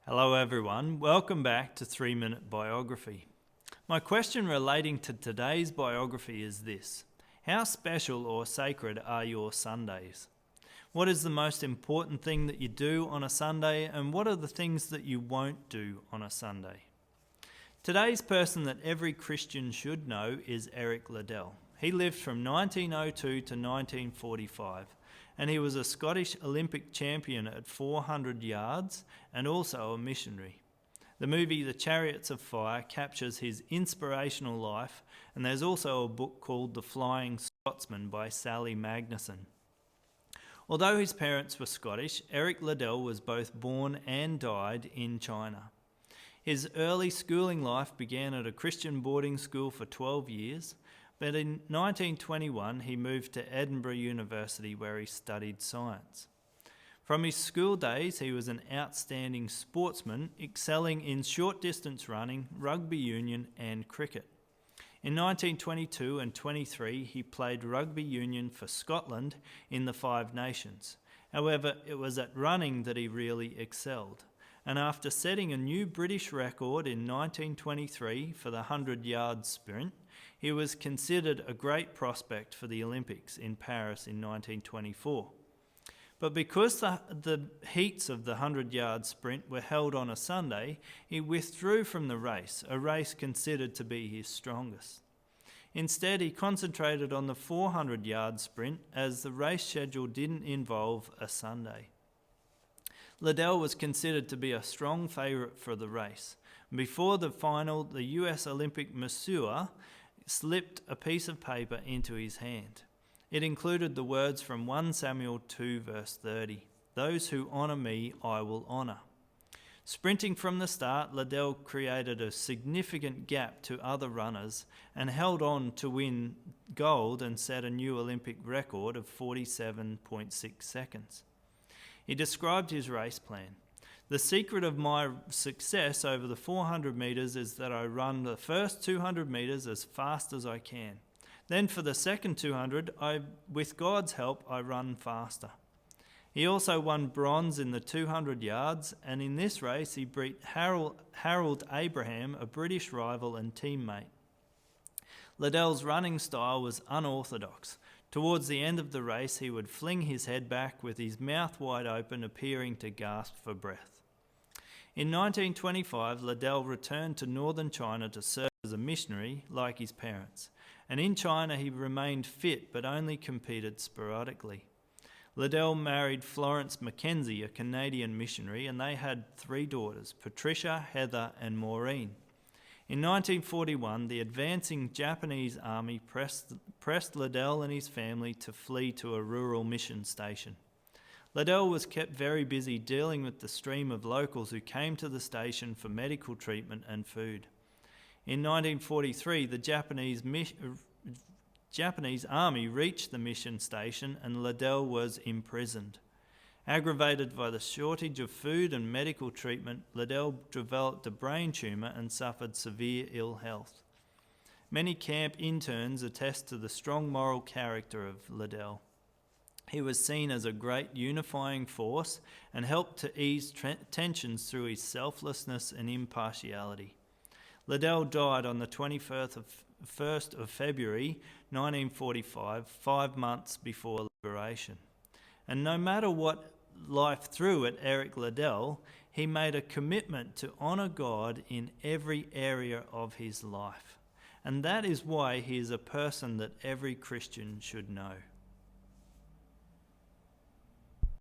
Hello everyone, welcome back to 3 Minute Biography. My question relating to today's biography is this: how special or sacred are your Sundays? What is the most important thing that you do on a Sunday, and what are the things that you won't do on a Sunday? Today's person that every Christian should know is Eric Liddell. He lived from 1902 to 1945. And he was a Scottish Olympic champion at 400 yards and also a missionary. The movie The Chariots of Fire captures his inspirational life, and there's also a book called The Flying Scotsman by Sally Magnuson. Although his parents were Scottish, Eric Liddell was both born and died in China. His early schooling life began at a Christian boarding school for 12 years, but in 1921 he moved to Edinburgh University where he studied science. From his school days he was an outstanding sportsman, excelling in short distance running, rugby union and cricket. In 1922 and 23 he played rugby union for Scotland in the Five Nations. However, it was at running that he really excelled. And after setting a new British record in 1923 for the 100-yard sprint, he was considered a great prospect for the Olympics in Paris in 1924. But because the heats of the 100-yard sprint were held on a Sunday, he withdrew from the race, a race considered to be his strongest. Instead, he concentrated on the 400-yard sprint as the race schedule didn't involve a Sunday. Liddell was considered to be a strong favourite for the race. Before the final, the US Olympic masseur slipped a piece of paper into his hand. It included the words from 1 Samuel 2 verse 30, "Those who honour me I will honour." Sprinting from the start, Liddell created a significant gap to other runners and held on to win gold and set a new Olympic record of 47.6 seconds. He described his race plan. "The secret of my success over the 400 metres is that I run the first 200 metres as fast as I can. Then for the second 200, with God's help, I run faster." He also won bronze in the 200 yards, and in this race he beat Harold Abraham, a British rival and teammate. Liddell's running style was unorthodox. Towards the end of the race, he would fling his head back with his mouth wide open, appearing to gasp for breath. In 1925, Liddell returned to northern China to serve as a missionary, like his parents. And in China, he remained fit but only competed sporadically. Liddell married Florence Mackenzie, a Canadian missionary, and they had 3 daughters, Patricia, Heather, and Maureen. In 1941, the advancing Japanese army pressed Liddell and his family to flee to a rural mission station. Liddell was kept very busy dealing with the stream of locals who came to the station for medical treatment and food. In 1943, the Japanese army reached the mission station and Liddell was imprisoned. Aggravated by the shortage of food and medical treatment, Liddell developed a brain tumour and suffered severe ill health. Many camp interns attest to the strong moral character of Liddell. He was seen as a great unifying force and helped to ease tensions through his selflessness and impartiality. Liddell died on the 21st of February 1945, 5 months before liberation. And no matter what life threw at Eric Liddell, he made a commitment to honour God in every area of his life. And that is why he is a person that every Christian should know.